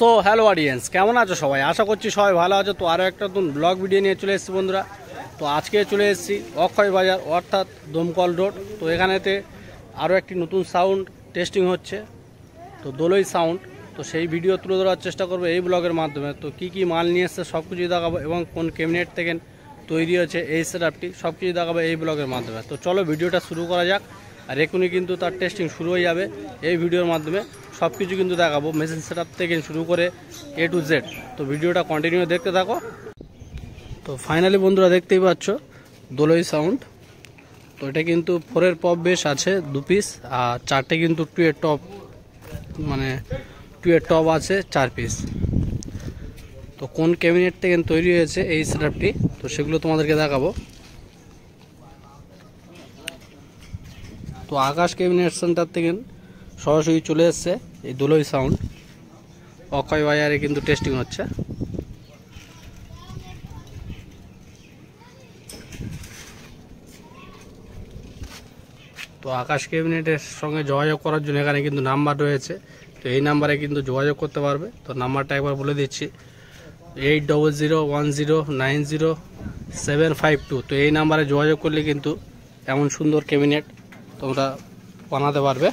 So hello audience, কেমন আছো সবাই? আশা করছি সবাই ভালো আছো। তো আরও একটা নতুন ব্লগ ভিডিও নিয়ে চলে এসেছি বন্ধুরা। তো আজকে চলে এসেছি অক্ষয় বাজার অর্থাৎ দমকল রোড। তো এখানেতে আরও একটি নতুন সাউন্ড টেস্টিং হচ্ছে, তো দোলই সাউন্ড। তো সেই ভিডিও তুলে ধরার চেষ্টা করবো এই ব্লগের মাধ্যমে। তো কী কী মাল নিয়ে এসছে সব কিছুই দেখাবো, এবং কোন ক্যাবিনেট থেকে তৈরি হচ্ছে এই সেটআপটি সব কিছু দেখাবো এই ব্লগের মাধ্যমে। তো চলো ভিডিওটা শুরু করা যাক। আর এখনই কিন্তু তার টেস্টিং শুরু হয়ে যাবে এই ভিডিওর মাধ্যমে। সব কিছু কিন্তু দেখাবো, মেশিন সেটআপ থেকে শুরু করে A to Z। তো ভিডিওটা কন্টিনিউ দেখতে থাকো। তো ফাইনালি বন্ধুরা দেখতেই পাচ্ছ দোলই সাউন্ড। তো এটা কিন্তু 4-এর পপ বেশ আছে 2 পিস, আর 4টে কিন্তু 2-এর টপ, মানে 2-এর টপ আছে 4 পিস। তো কোন ক্যাবিনেট থেকে তৈরি হয়েছে এই সেটআপটি, তো সেগুলো তোমাদেরকে দেখাবো। তো আকাশ ক্যাবিনেট সেন্টার থেকে সরাসরি চলে এসছে এই দোলই সাউন্ড। অক্ষয় বাজারে কিন্তু টেস্টিং হচ্ছে। তো আকাশ ক্যাবিনেটের সঙ্গে যোগাযোগ করার জন্য এখানে কিন্তু নাম্বার রয়েছে। তো এই নাম্বারে কিন্তু যোগাযোগ করতে পারবে। তো নাম্বারটা একবার বলে দিচ্ছি, 8001090752। তো এই নাম্বারে যোগাযোগ করলে কিন্তু এমন সুন্দর ক্যাবিনেট তোমরা বানাতে পারবে।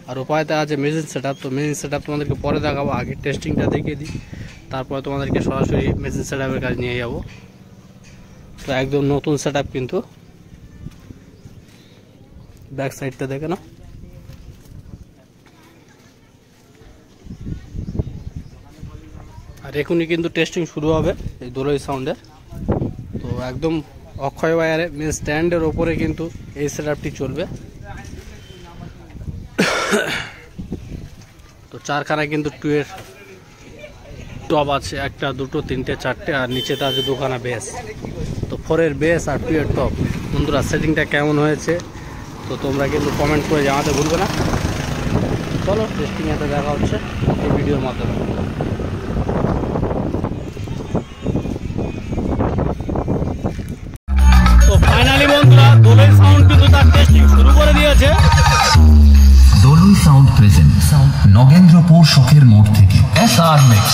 আর উপায়তে আছে মেশিন সেটআপ। তো মেশিন সেটআপ তোমাদেরকে পরে দেখাবো, আগে টেস্টিংটা দেখিয়ে দিই, তারপরে তোমাদেরকে সরাসরি মেশিন সেটআপের কাছে নিয়ে যাব। তো একদম নতুন সেটআপ কিন্তু, ব্যাক সাইডটা দেখে না। আর এখনই কিন্তু টেস্টিং শুরু হবে এই দোলই সাউন্ডের। তো একদম অক্ষয় বাজারে মেন স্ট্যান্ডের ওপরে কিন্তু এই সেটআপটি চলবে। তো 4খানা কিন্তু 2-এর টপ আছে, 1টা 2টো 3টে 4টে, আর নিচেতে আছে 2খানা বেস। তো 4-এর বেস আর 2-এর টপ। বন্ধুরা সেটিংটা কেমন হয়েছে তো তোমরা কিন্তু কমেন্ট করে জানাতে ভুলবে না। চলো টেস্টিং এতে দেখা হচ্ছে এই ভিডিওর মাধ্যমে। তো ফাইনালি বন্ধুরা দোলই সাউন্ড কিন্তু তার টেস্টিং শুরু করে দিয়েছে। দোলই সাউন্ড প্রেজেন্ট নগেন্দ্রপুর শখের মোড় থেকে SR Mix।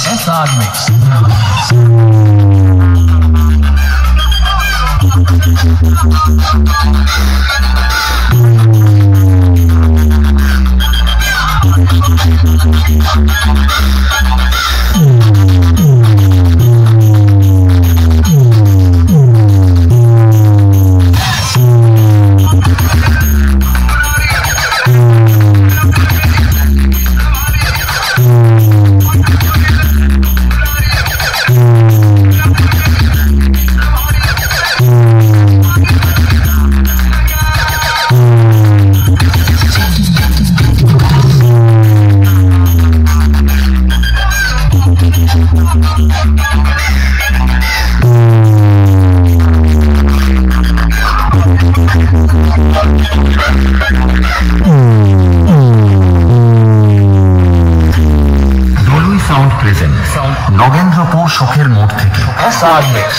Doloi sound present Nagendrapur শখের মোড় থেকে SR Mix।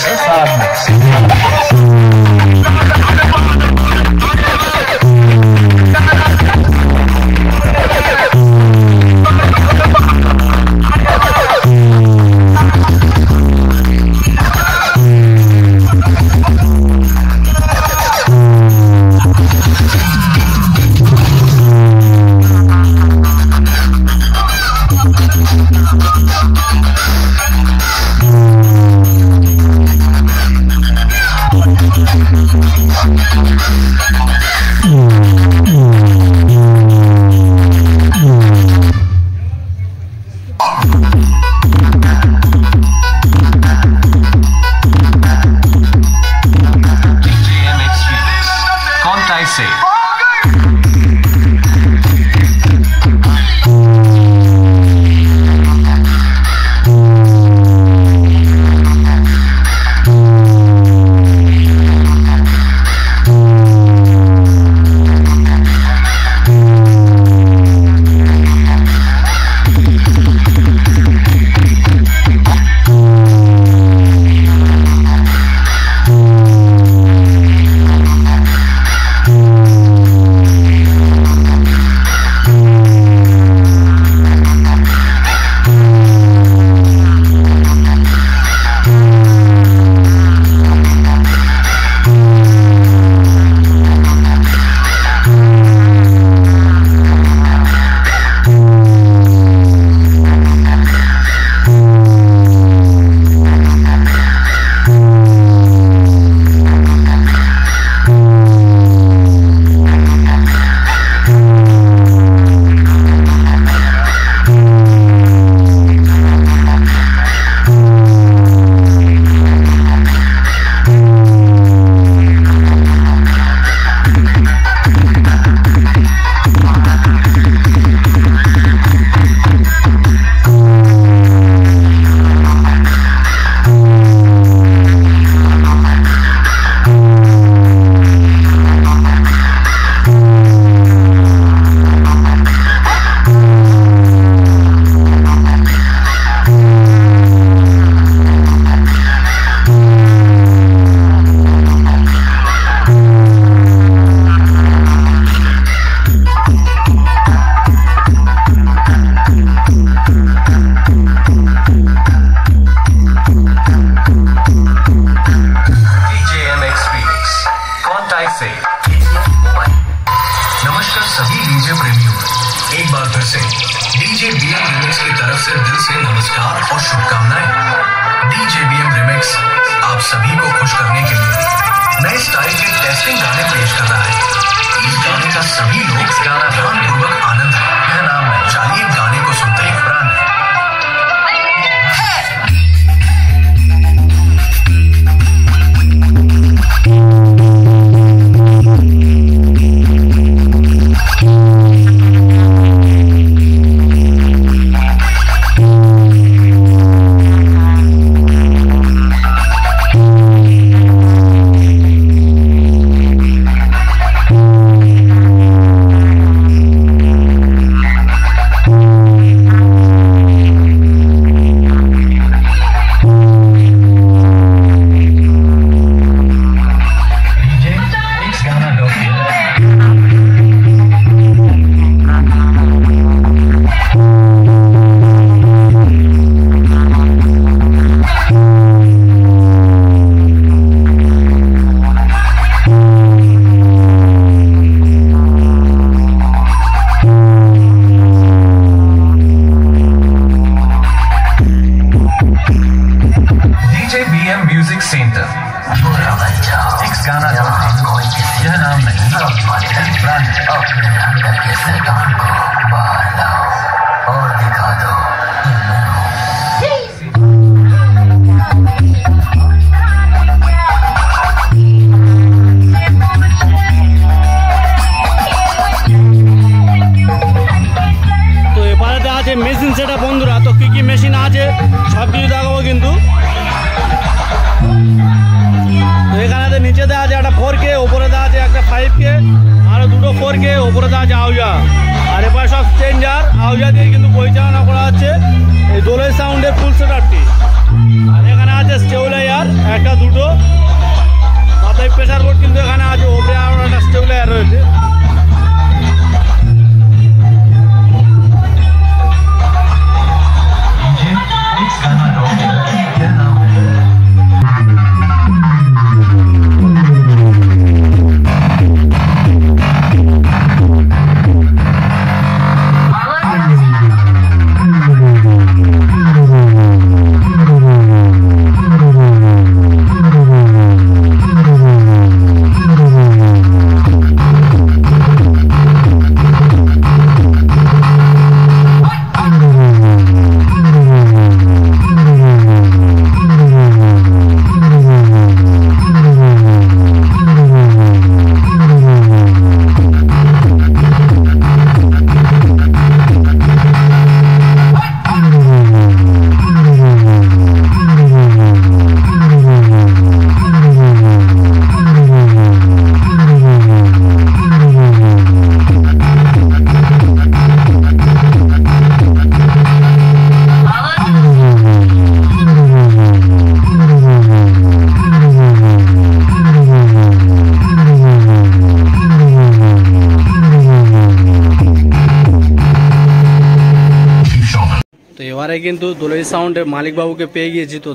DJ BM remix की तरफ से दिल से नमस्कार और शुभकामनाएं। डीजे बीएम रिमिक्स आप सभी को खुश करने के लिए नए स्टाइल के टेस्टिंग गाने पेश कर रहा है। इस गाने का सभी लोग ध्यानपूर्वक आनंद है। यह नाम है, चलिए गाने को सुनते ही प्राण है। म्यूजिक सेंटर एक गाना यह नाम नहीं ब्रांड है। अपने अंदर के शैतान को बाहर लाओ और दिखा दो। তো এবারে আছে মেশিন সেটা বন্ধুরা, তো কি কি মেশিন আছে সব কিছু দেখাবো কিন্তু। তো এখানে নিচে দেওয়া আছে একটা 4K, ওপরে দেওয়া আছে একটা 5K, আরো দুটো 4K, ওপরে দেওয়া আছে আউজা। আর এবার সব চেঞ্জার আউজা দিয়ে কিন্তু পরিচালনা করা হচ্ছে এই দোলই সাউন্ডের ফুল সেটআপটি। আর এখানে আছে স্টেবিলাইজার একটা দুটো, মাথায় প্রেসার বোর্ড কিন্তু এখানে আছে, ওপরে আরো একটা স্টেবিলাইজার রয়েছে। এবারে কিন্তু দোলই সাউন্ডের মালিকবাবুকে পেয়ে গিয়েছি। তো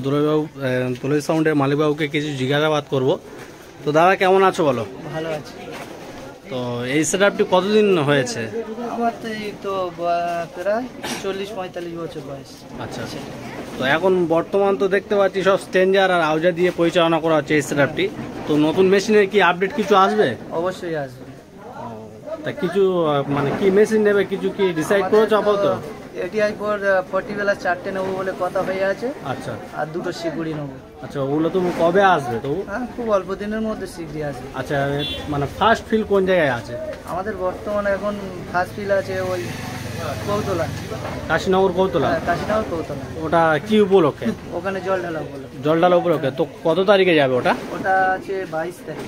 দোলই সাউন্ডের মালিকবাবুকে কিছু জিজ্ঞাসাবাদ করব। তো দাদা কেমন আছো বলো? ভালো আছি। তো এই সেটআপটি কতদিন হয়েছে? আমার তো এই তো প্রায় 40-45 বছর বয়স। আচ্ছা, তো এখন বর্তমান তো দেখতে পাচ্ছি সব স্টেঞ্জার আর আউজা দিয়ে পরিচালনা করা হচ্ছে এই সেটআপটি। তো নতুন মেশিনের কি আপডেট কিছু আসবে? অবশ্যই আসবে। তা কিছু মানে কি মেশিন নেবে কিছু কি ডিসাইড করেছো আপাতত? এটিআই পর 40 বেলা 4টে নেবো বলে কথা হয়ে আছে। আচ্ছা, আর দুটো সিকুড়ি নেবো। আচ্ছা, ওগুলো তুমি কবে আসবে? তো হ্যাঁ, খুব অল্প দিনের মধ্যে শিগগিরই আসবে। আচ্ছা, মানে ফার্স্ট ফিল কোন জায়গায় আছে? আমাদের বর্তমানে এখন ফার্স্ট ফিল আছে ওই কৌতলা, কাশীনগর কৌতলা। কাশীনগর কৌতলা। ওটা কি উপলক্ষে? ওখানে জল ঢালা উপলক্ষে। জল ঢালা উপলক্ষে। তো কত তারিখে যাবে ওটা? ওটা আছে 22 তারিখ,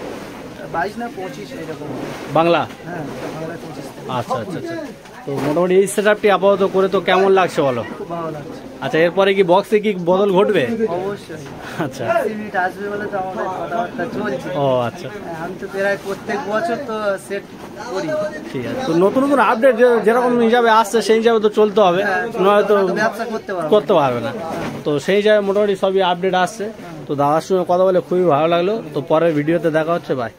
22 না 25 এরকম। বাংলা? হ্যাঁ, বাংলা 25 তারিখ। আচ্ছা আচ্ছা আচ্ছা। তো মোটামুটি এই সেটআপটি আপাতত করে তো কেমন লাগছে বলো? খুব ভালো লাগছে। আচ্ছা, এরপরে কি বক্সে কি বদল ঘটবে? অবশ্যই। আচ্ছা, মিনিট আসবে বলে তো আমাদের কথাবার্তা চলছে। ও আচ্ছা, আমি তো প্রায় প্রত্যেক বছর তো সেট করি। ঠিক আছে। তো নতুন নতুন আপডেট যেরকম হিসাবে আসছে সেই হিসাবে তো চলতে হবে, নয়তো ব্যবসা করতে পারবে না। তো সেই হিসাবে মোটামুটি সবই আপডেট আসছে। তো দাদার সঙ্গে কথা বলে খুবই ভালো লাগলো। তো পরের ভিডিওতে দেখা হচ্ছে, বাই।